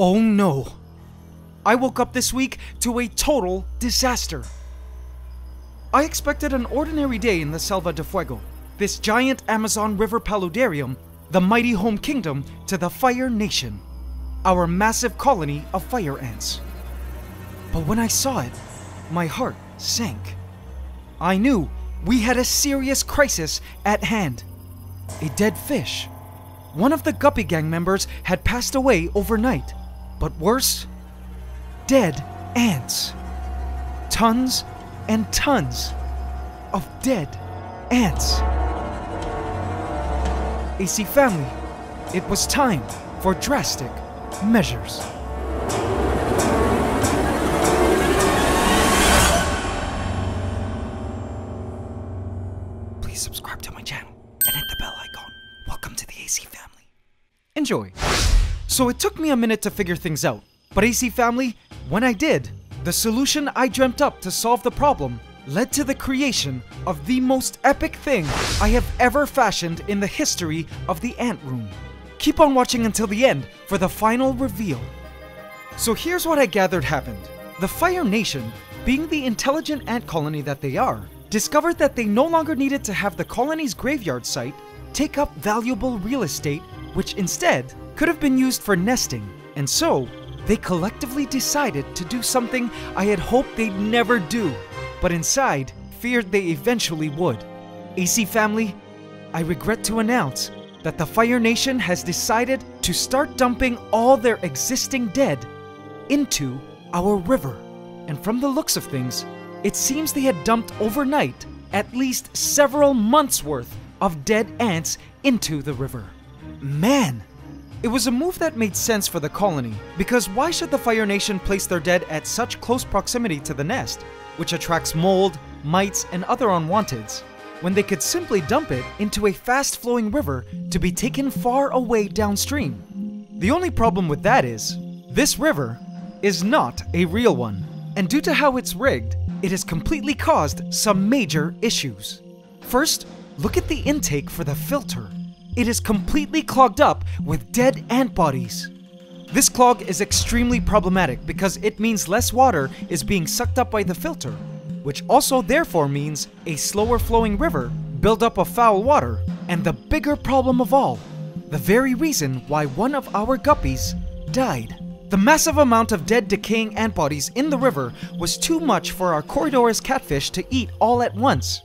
Oh no. I woke up this week to a total disaster. I expected an ordinary day in the Selva de Fuego, this giant Amazon River paludarium, the mighty home kingdom to the Fire Nation, our massive colony of fire ants. But when I saw it, my heart sank. I knew we had a serious crisis at hand. A dead fish. One of the Guppy Gang members had passed away overnight. But worse, dead ants. Tons and tons of dead ants. AC family, it was time for drastic measures. Please subscribe to my channel and hit the bell icon. Welcome to the AC family. Enjoy. So it took me a minute to figure things out, but AC family, when I did, the solution I dreamt up to solve the problem led to the creation of the most epic thing I have ever fashioned in the history of the ant room. Keep on watching until the end for the final reveal. So here's what I gathered happened. The Fire Nation, being the intelligent ant colony that they are, discovered that they no longer needed to have the colony's graveyard site take up valuable real estate, which instead could have been used for nesting, and so they collectively decided to do something I had hoped they'd never do, but inside feared they eventually would. AC family, I regret to announce that the Fire Nation has decided to start dumping all their existing dead into our river. And from the looks of things, it seems they had dumped overnight at least several months worth of dead ants into the river. Man! It was a move that made sense for the colony, because why should the Fire Nation place their dead at such close proximity to the nest, which attracts mold, mites, and other unwanteds, when they could simply dump it into a fast-flowing river to be taken far away downstream? The only problem with that is, this river is not a real one, and due to how it's rigged, it has completely caused some major issues. First, look at the intake for the filter. It is completely clogged up with dead ant bodies. This clog is extremely problematic because it means less water is being sucked up by the filter, which also therefore means a slower flowing river, buildup of foul water, and the bigger problem of all, the very reason why one of our guppies died. The massive amount of dead decaying ant bodies in the river was too much for our Corydorus catfish to eat all at once,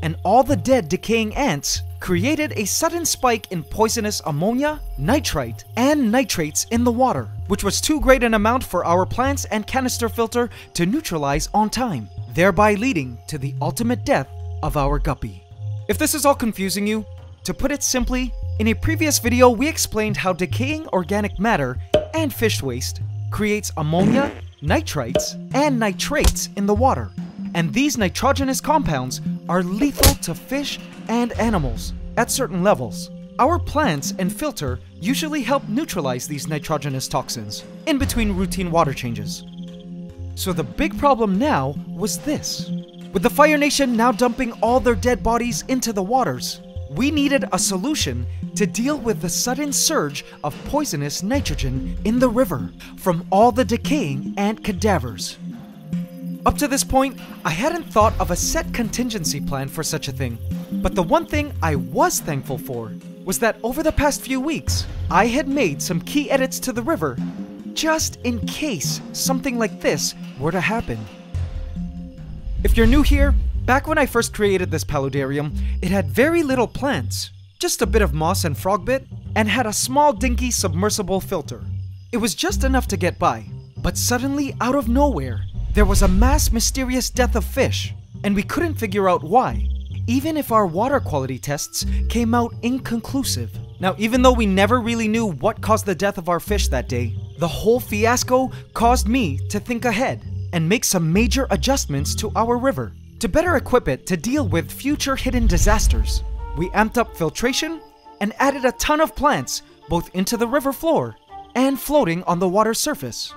and all the dead decaying ants created a sudden spike in poisonous ammonia, nitrite, and nitrates in the water, which was too great an amount for our plants and canister filter to neutralize on time, thereby leading to the ultimate death of our guppy. If this is all confusing you, to put it simply, in a previous video we explained how decaying organic matter and fish waste creates ammonia, nitrites, and nitrates in the water, and these nitrogenous compounds are lethal to fish and animals at certain levels. Our plants and filter usually help neutralize these nitrogenous toxins in between routine water changes. So the big problem now was this. With the Fire Nation now dumping all their dead bodies into the waters, we needed a solution to deal with the sudden surge of poisonous nitrogen in the river from all the decaying ant cadavers. Up to this point, I hadn't thought of a set contingency plan for such a thing, but the one thing I was thankful for was that over the past few weeks, I had made some key edits to the river just in case something like this were to happen. If you're new here, back when I first created this paludarium, it had very little plants, just a bit of moss and frogbit, and had a small dinky submersible filter. It was just enough to get by, but suddenly out of nowhere, there was a mass mysterious death of fish, and we couldn't figure out why, even if our water quality tests came out inconclusive. Now, even though we never really knew what caused the death of our fish that day, the whole fiasco caused me to think ahead and make some major adjustments to our river to better equip it to deal with future hidden disasters. We amped up filtration and added a ton of plants both into the river floor and floating on the water surface.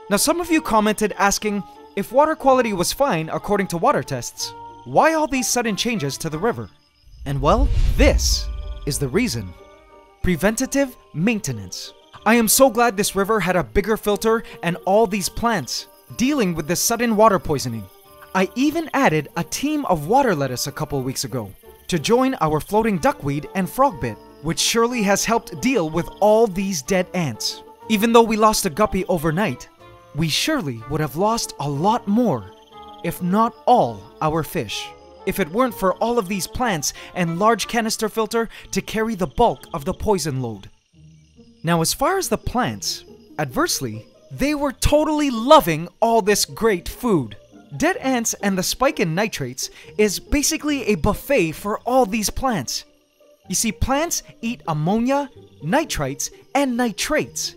Now, some of you commented asking, if water quality was fine according to water tests, why all these sudden changes to the river? And well, this is the reason. Preventative maintenance. I am so glad this river had a bigger filter and all these plants dealing with this sudden water poisoning. I even added a team of water lettuce a couple weeks ago to join our floating duckweed and frogbit, which surely has helped deal with all these dead ants. Even though we lost a guppy overnight, we surely would have lost a lot more, if not all, our fish, if it weren't for all of these plants and large canister filter to carry the bulk of the poison load. Now, as far as the plants, adversely, they were totally loving all this great food. Dead ants and the spike in nitrates is basically a buffet for all these plants. You see, plants eat ammonia, nitrites, and nitrates.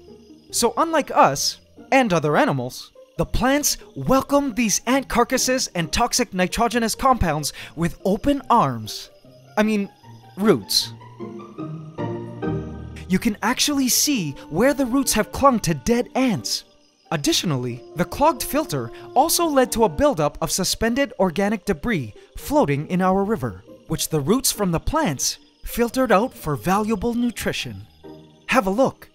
So unlike us, and other animals, the plants welcome these ant carcasses and toxic nitrogenous compounds with open arms. I mean, roots. You can actually see where the roots have clung to dead ants. Additionally, the clogged filter also led to a buildup of suspended organic debris floating in our river, which the roots from the plants filtered out for valuable nutrition. Have a look.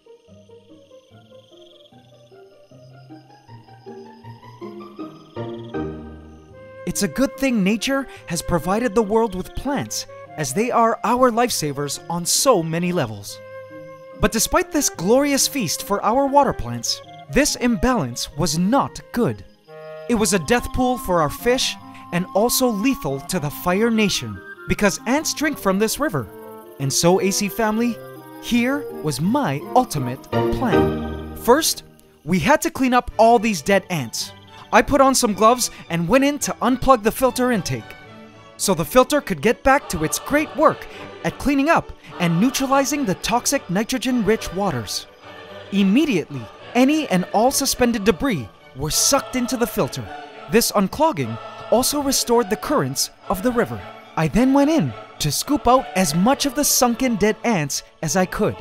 It's a good thing nature has provided the world with plants, as they are our lifesavers on so many levels. But despite this glorious feast for our water plants, this imbalance was not good. It was a death pool for our fish and also lethal to the Fire Nation because ants drink from this river. And so, AC family, here was my ultimate plan. First, we had to clean up all these dead ants. I put on some gloves and went in to unplug the filter intake, so the filter could get back to its great work at cleaning up and neutralizing the toxic nitrogen-rich waters. Immediately, any and all suspended debris were sucked into the filter. This unclogging also restored the currents of the river. I then went in to scoop out as much of the sunken dead ants as I could.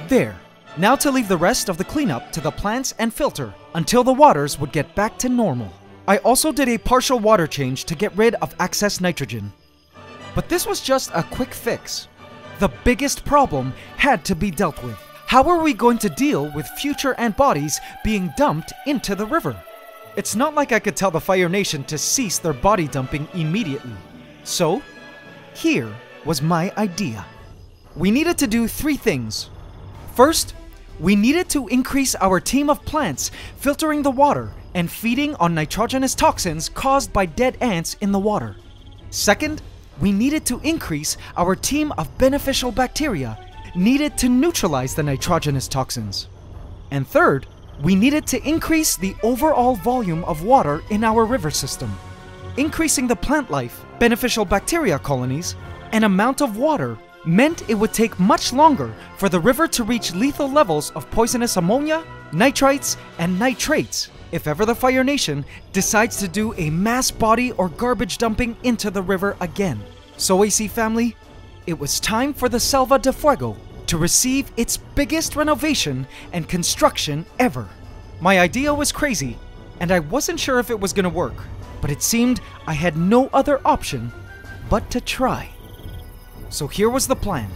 There. Now to leave the rest of the cleanup to the plants and filter until the waters would get back to normal. I also did a partial water change to get rid of excess nitrogen. But this was just a quick fix. The biggest problem had to be dealt with. How are we going to deal with future ant bodies being dumped into the river? It's not like I could tell the Fire Nation to cease their body dumping immediately. So, here was my idea. We needed to do 3 things. First, we needed to increase our team of plants filtering the water and feeding on nitrogenous toxins caused by dead ants in the water. Second, we needed to increase our team of beneficial bacteria needed to neutralize the nitrogenous toxins. And third, we needed to increase the overall volume of water in our river system. Increasing the plant life, beneficial bacteria colonies, and amount of water meant it would take much longer for the river to reach lethal levels of poisonous ammonia, nitrites, and nitrates if ever the Fire Nation decides to do a mass body or garbage dumping into the river again. So AC family, it was time for the Selva de Fuego to receive its biggest renovation and construction ever. My idea was crazy, and I wasn't sure if it was gonna work, but it seemed I had no other option but to try. So here was the plan.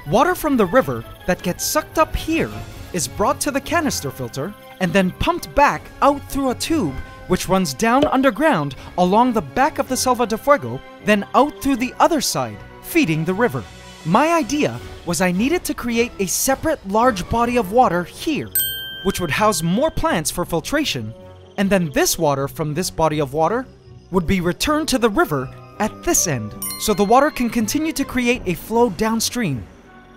Water from the river that gets sucked up here is brought to the canister filter and then pumped back out through a tube which runs down underground along the back of the Selva de Fuego, then out through the other side, feeding the river. My idea was I needed to create a separate large body of water here, which would house more plants for filtration, and then this water from this body of water would be returned to the river at this end, so the water can continue to create a flow downstream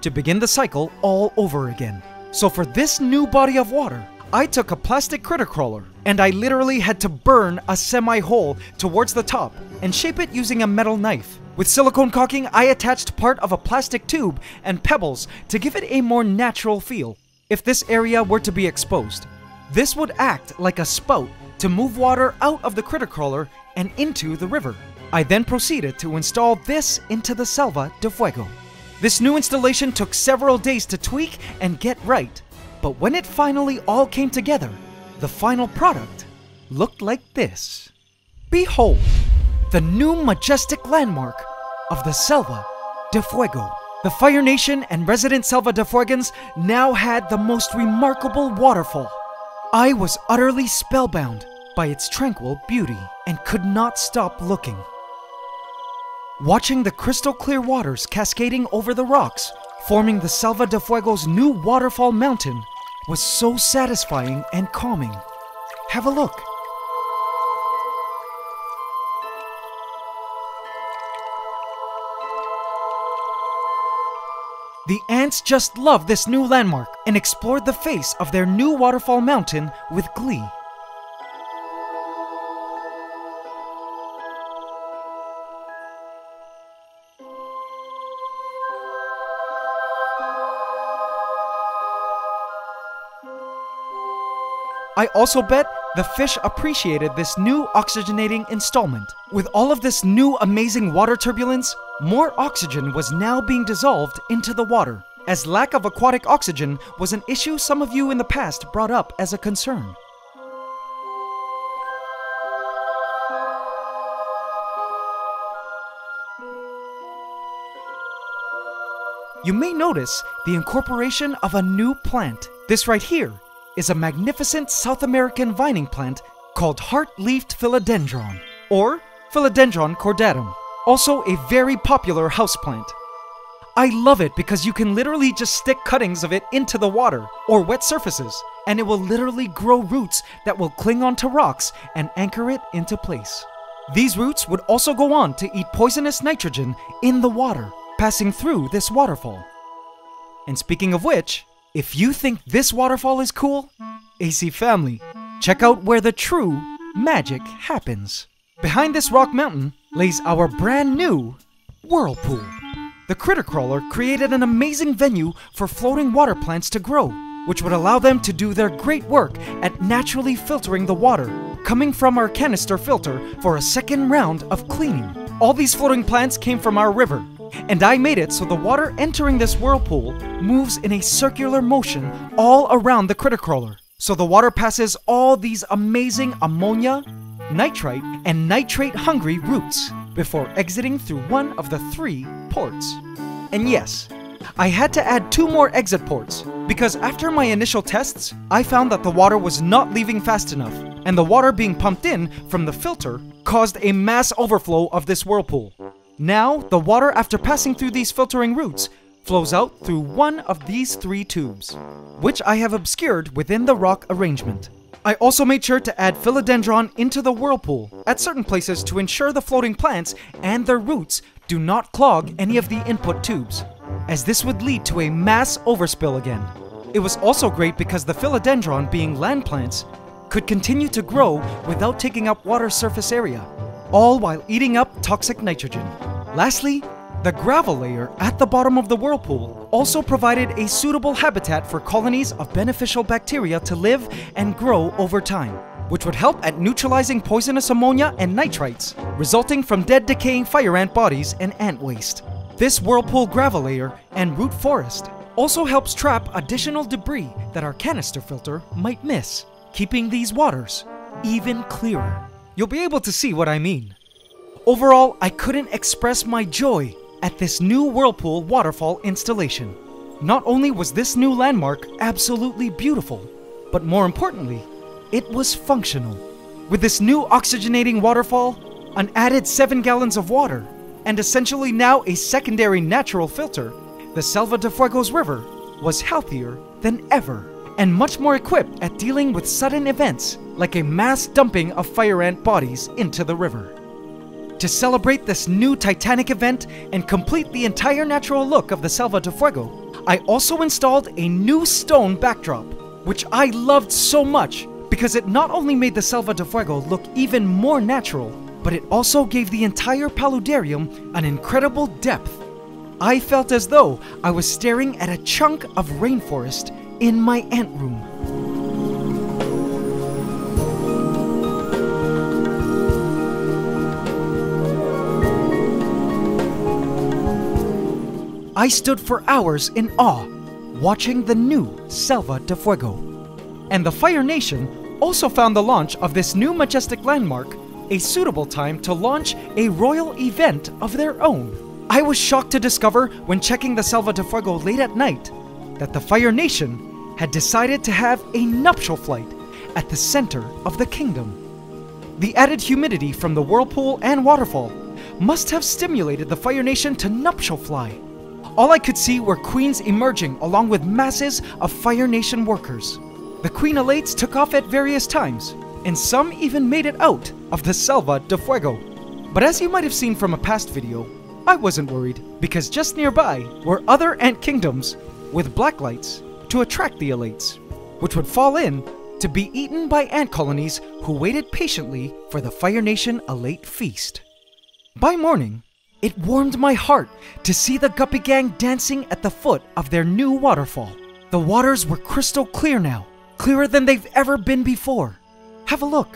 to begin the cycle all over again. So for this new body of water, I took a plastic critter crawler and I literally had to burn a semi-hole towards the top and shape it using a metal knife. With silicone caulking, I attached part of a plastic tube and pebbles to give it a more natural feel. If this area were to be exposed, this would act like a spout to move water out of the critter crawler and into the river. I then proceeded to install this into the Selva de Fuego. This new installation took several days to tweak and get right, but when it finally all came together, the final product looked like this. Behold, the new majestic landmark of the Selva de Fuego. The Fire Nation and resident Selva de Fuegans now had the most remarkable waterfall. I was utterly spellbound by its tranquil beauty and could not stop looking. Watching the crystal clear waters cascading over the rocks, forming the Selva de Fuego's new waterfall mountain, was so satisfying and calming. Have a look. The ants just loved this new landmark and explored the face of their new waterfall mountain with glee. I also bet the fish appreciated this new oxygenating installment. With all of this new amazing water turbulence, more oxygen was now being dissolved into the water, as lack of aquatic oxygen was an issue some of you in the past brought up as a concern. You may notice the incorporation of a new plant. This right here is a magnificent South American vining plant called heart-leafed Philodendron, or Philodendron cordatum, also a very popular houseplant. I love it because you can literally just stick cuttings of it into the water or wet surfaces, and it will literally grow roots that will cling onto rocks and anchor it into place. These roots would also go on to eat poisonous nitrogen in the water, passing through this waterfall. And speaking of which, if you think this waterfall is cool, AC family, check out where the true magic happens. Behind this rock mountain lays our brand new Whirlpool. The critter crawler created an amazing venue for floating water plants to grow, which would allow them to do their great work at naturally filtering the water coming from our canister filter for a second round of cleaning. All these floating plants came from our river, and I made it so the water entering this whirlpool moves in a circular motion all around the critter crawler. So the water passes all these amazing ammonia, nitrite, and nitrate-hungry roots before exiting through one of the 3 ports. And yes, I had to add 2 more exit ports because after my initial tests, I found that the water was not leaving fast enough, and the water being pumped in from the filter caused a mass overflow of this whirlpool. Now, the water after passing through these filtering roots flows out through one of these 3 tubes, which I have obscured within the rock arrangement. I also made sure to add Philodendron into the whirlpool at certain places to ensure the floating plants and their roots do not clog any of the input tubes, as this would lead to a mass overspill again. It was also great because the Philodendron, being land plants, could continue to grow without taking up water surface area, all while eating up toxic nitrogen. Lastly, the gravel layer at the bottom of the whirlpool also provided a suitable habitat for colonies of beneficial bacteria to live and grow over time, which would help at neutralizing poisonous ammonia and nitrites resulting from dead decaying fire ant bodies and ant waste. This whirlpool gravel layer and root forest also helps trap additional debris that our canister filter might miss, keeping these waters even clearer. You'll be able to see what I mean. Overall, I couldn't express my joy at this new whirlpool waterfall installation. Not only was this new landmark absolutely beautiful, but more importantly, it was functional. With this new oxygenating waterfall, an added 7 gallons of water, and essentially now a secondary natural filter, the Selva de Fuego's river was healthier than ever and much more equipped at dealing with sudden events like a mass dumping of fire ant bodies into the river. To celebrate this new titanic event and complete the entire natural look of the Selva de Fuego, I also installed a new stone backdrop, which I loved so much because it not only made the Selva de Fuego look even more natural, but it also gave the entire paludarium an incredible depth. I felt as though I was staring at a chunk of rainforest in my ant room. I stood for hours in awe, watching the new Selva de Fuego. And the Fire Nation also found the launch of this new majestic landmark a suitable time to launch a royal event of their own. I was shocked to discover when checking the Selva de Fuego late at night that the Fire Nation had decided to have a nuptial flight at the center of the kingdom. The added humidity from the Whirlpool and Waterfall must have stimulated the Fire Nation to nuptial fly. All I could see were queens emerging along with masses of Fire Nation workers. The Queen Elates took off at various times, and some even made it out of the Selva de Fuego. But as you might have seen from a past video, I wasn't worried, because just nearby were other ant kingdoms with black lights to attract the Elates, which would fall in to be eaten by ant colonies who waited patiently for the Fire Nation Elate feast. By morning, it warmed my heart to see the Guppy Gang dancing at the foot of their new waterfall. The waters were crystal clear now, clearer than they've ever been before. Have a look.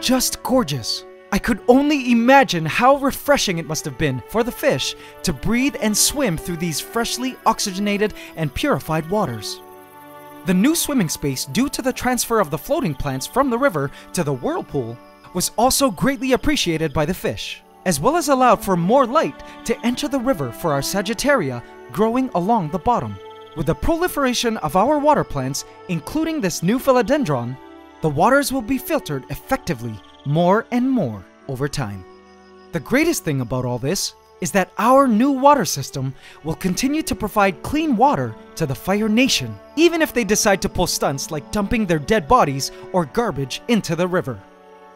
Just gorgeous. I could only imagine how refreshing it must have been for the fish to breathe and swim through these freshly oxygenated and purified waters. The new swimming space, due to the transfer of the floating plants from the river to the Whirlpool, was also greatly appreciated by the fish, as well as allowed for more light to enter the river for our Sagittaria growing along the bottom. With the proliferation of our water plants, including this new Philodendron, the waters will be filtered effectively more and more over time. The greatest thing about all this is that our new water system will continue to provide clean water to the Fire Nation, even if they decide to pull stunts like dumping their dead bodies or garbage into the river.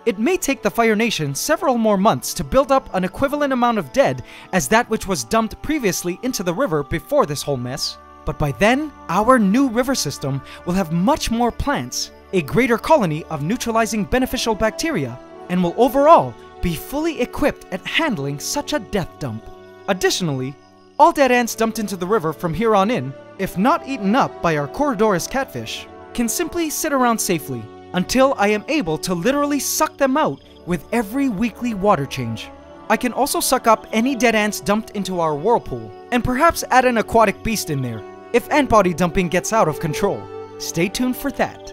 It may take the Fire Nation several more months to build up an equivalent amount of dead as that which was dumped previously into the river before this whole mess, but by then, our new river system will have much more plants, a greater colony of neutralizing beneficial bacteria, and will overall be fully equipped at handling such a death dump. Additionally, all dead ants dumped into the river from here on in, if not eaten up by our Corydoras catfish, can simply sit around safely until I am able to literally suck them out with every weekly water change. I can also suck up any dead ants dumped into our Whirlpool, and perhaps add an aquatic beast in there if ant body dumping gets out of control. Stay tuned for that.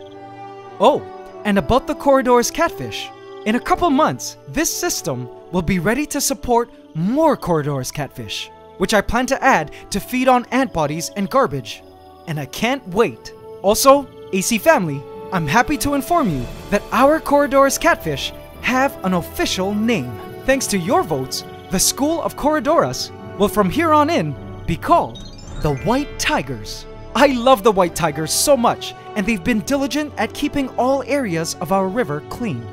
Oh, and about the Corydoras catfish. In a couple months, this system will be ready to support more Corydoras catfish, which I plan to add to feed on ant bodies and garbage. And I can't wait. Also, AC family, I'm happy to inform you that our Corydoras catfish have an official name. Thanks to your votes, the School of Corydoras will from here on in be called the White Tigers. I love the White Tigers so much, and they've been diligent at keeping all areas of our river clean.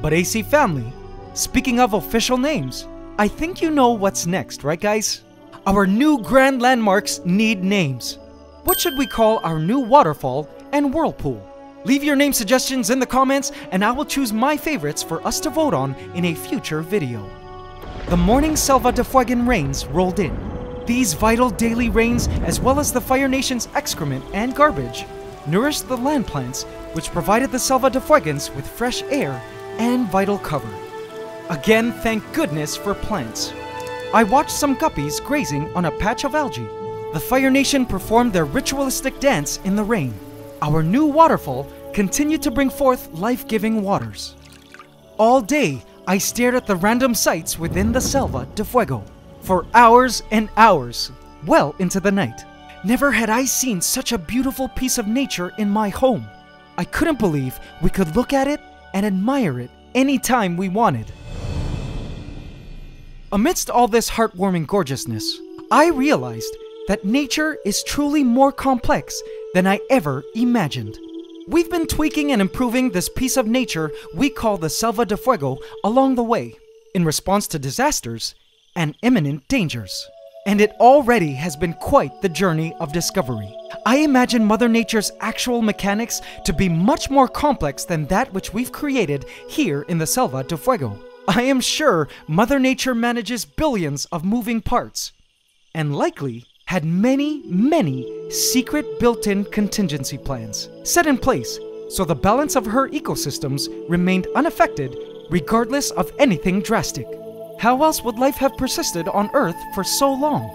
But AC family, speaking of official names, I think you know what's next, right guys? Our new grand landmarks need names. What should we call our new waterfall and Whirlpool? Leave your name suggestions in the comments and I will choose my favorites for us to vote on in a future video. The morning Selva de Fuego rains rolled in. These vital daily rains, as well as the Fire Nation's excrement and garbage, nourished the land plants, which provided the Selva de Fuegans with fresh air and vital cover. Again, thank goodness for plants. I watched some guppies grazing on a patch of algae. The Fire Nation performed their ritualistic dance in the rain. Our new waterfall continued to bring forth life-giving waters. All day, I stared at the random sights within the Selva de Fuego for hours and hours, well into the night. Never had I seen such a beautiful piece of nature in my home. I couldn't believe we could look at it and admire it anytime we wanted. Amidst all this heartwarming gorgeousness, I realized that nature is truly more complex than I ever imagined. We've been tweaking and improving this piece of nature we call the Selva de Fuego along the way, in response to disasters and imminent dangers. And it already has been quite the journey of discovery. I imagine Mother Nature's actual mechanics to be much more complex than that which we've created here in the Selva de Fuego. I am sure Mother Nature manages billions of moving parts, and likely had many secret built-in contingency plans set in place so the balance of her ecosystems remained unaffected regardless of anything drastic. How else would life have persisted on Earth for so long?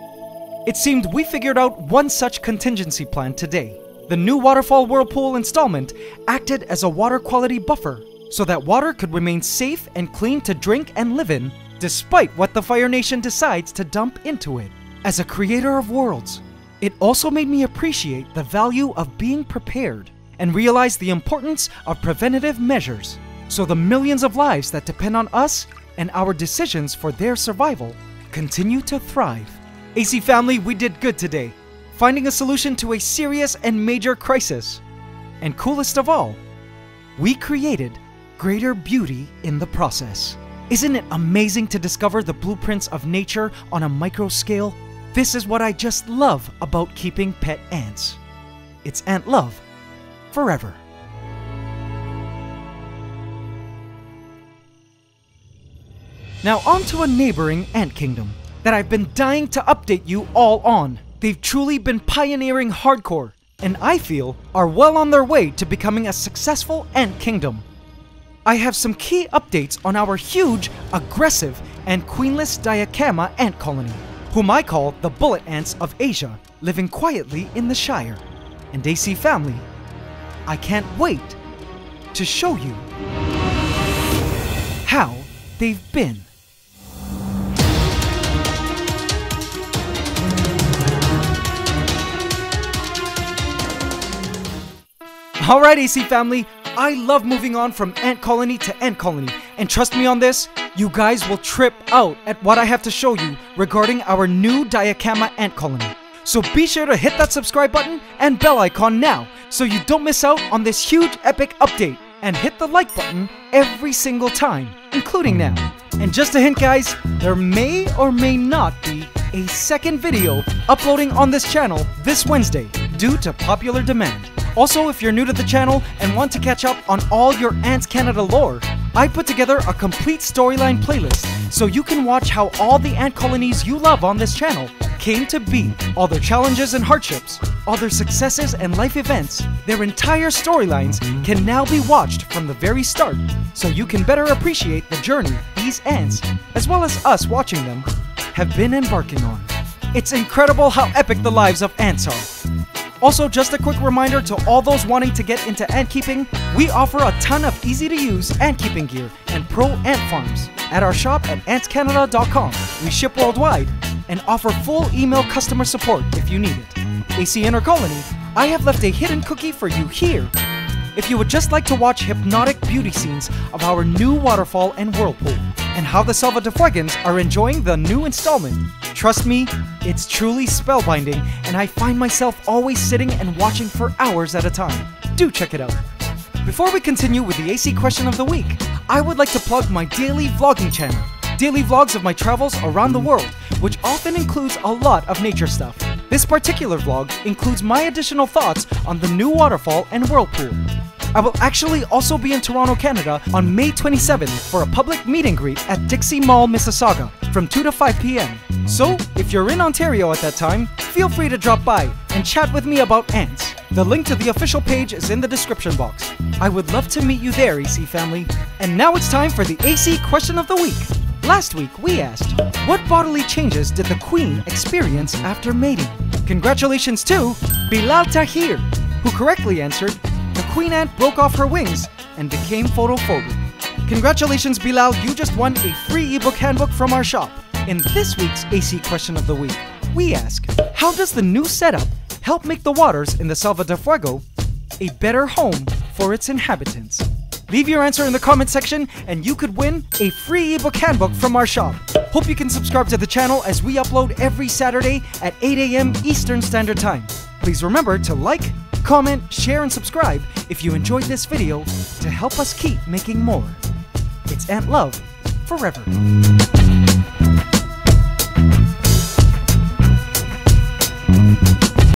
It seemed we figured out one such contingency plan today. The new Waterfall Whirlpool installment acted as a water quality buffer so that water could remain safe and clean to drink and live in, despite what the Fire Nation decides to dump into it. As a creator of worlds, it also made me appreciate the value of being prepared and realize the importance of preventative measures so the millions of lives that depend on us and our decisions for their survival continue to thrive. AC family, we did good today, finding a solution to a serious and major crisis. And coolest of all, we created greater beauty in the process. Isn't it amazing to discover the blueprints of nature on a micro scale? This is what I just love about keeping pet ants. It's ant love forever. Now on to a neighboring ant kingdom that I've been dying to update you all on. They've truly been pioneering hardcore, and I feel are well on their way to becoming a successful ant kingdom. I have some key updates on our huge, aggressive, and queenless Diacama ant colony, whom I call the bullet ants of Asia, living quietly in the Shire. And AC family, I can't wait to show you how they've been. Alright AC family, I love moving on from ant colony to ant colony, and trust me on this, you guys will trip out at what I have to show you regarding our new Diacama ant colony. So be sure to hit that subscribe button and bell icon now so you don't miss out on this huge epic update, and hit the like button every single time, including now. And just a hint guys, there may or may not be a second video uploading on this channel this Wednesday due to popular demand. Also, if you're new to the channel and want to catch up on all your AntsCanada lore, I put together a complete storyline playlist so you can watch how all the ant colonies you love on this channel came to be, all their challenges and hardships, all their successes and life events. Their entire storylines can now be watched from the very start so you can better appreciate the journey these ants, as well as us watching them, have been embarking on. It's incredible how epic the lives of ants are. Also, just a quick reminder to all those wanting to get into ant keeping, we offer a ton of easy-to-use ant keeping gear and pro ant farms at our shop at AntsCanada.com. We ship worldwide and offer full email customer support if you need it. AC Inner Colony, I have left a hidden cookie for you here. If you would just like to watch hypnotic beauty scenes of our new Waterfall and Whirlpool, and how the Selva de Fuegans are enjoying the new installment, trust me, it's truly spellbinding, and I find myself always sitting and watching for hours at a time. Do check it out. Before we continue with the AC question of the week, I would like to plug my daily vlogging channel. Daily vlogs of my travels around the world, which often includes a lot of nature stuff. This particular vlog includes my additional thoughts on the new Waterfall and Whirlpool. I will actually also be in Toronto, Canada on May 27th for a public meet and greet at Dixie Mall, Mississauga from 2 to 5 p.m. So, if you're in Ontario at that time, feel free to drop by and chat with me about ants. The link to the official page is in the description box. I would love to meet you there, AC family. And now it's time for the AC question of the week. Last week, we asked, what bodily changes did the queen experience after mating? Congratulations to Bilal Tahir, who correctly answered, the queen ant broke off her wings and became photophobic. Congratulations Bilal, you just won a free ebook handbook from our shop. In this week's AC question of the week, we ask, how does the new setup help make the waters in the Selva de Fuego a better home for its inhabitants? Leave your answer in the comment section and you could win a free ebook handbook from our shop. Hope you can subscribe to the channel as we upload every Saturday at 8 a.m. Eastern Standard Time. Please remember to like, comment, share, and subscribe if you enjoyed this video to help us keep making more. It's Ant Love forever.